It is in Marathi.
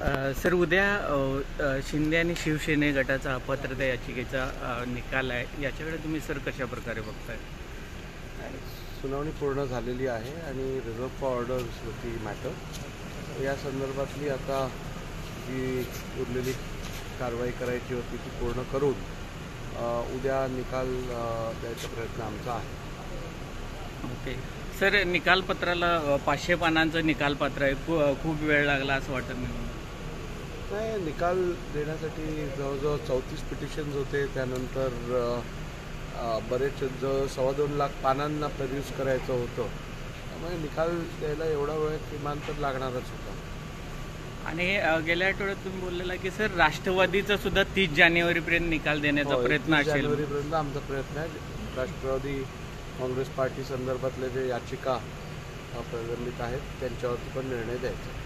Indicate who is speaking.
Speaker 1: सर उद्या शिंदे आणि शिवसेने गटाचा अपात्रता याचिकेचा निकाल आहे, याच्याकडे तुम्ही सर कशा प्रकारे बघताय?
Speaker 2: सुनावणी पूर्ण झालेली आहे आणि रिझर्व फॉर ऑर्डर्स होती मॅटर. या संदर्भातली आता जी उरलेली कारवाई करायची होती ती पूर्ण करून उद्या निकाल द्यायचा प्रयत्न आमचा आहे.
Speaker 1: ओके सर, निकालपत्राला 500 पानांचं निकालपत्र आहे. खूप वेळ लागला असं वाटत नाही?
Speaker 2: नाही, निकाल देण्यासाठी जवळजवळ 34 पिटिशन्स होते. त्यानंतर बरेच 2.25 लाख पानांना प्रोड्यूस करायचं होतं. त्यामुळे निकाल द्यायला एवढा वेळ किमान तर लागणारच होता.
Speaker 1: आणि गेल्या आठवड्यात तुम्ही बोललेला की सर राष्ट्रवादीचा सुद्धा 30 जानेवारीपर्यंत निकाल देण्याचा प्रयत्न असेल.
Speaker 2: 30 जानेवारीपर्यंत आमचा प्रयत्न आहे. राष्ट्रवादी काँग्रेस पार्टी संदर्भातले जे याचिका प्रलंबित आहेत त्यांच्यावरती पण निर्णय द्यायचा.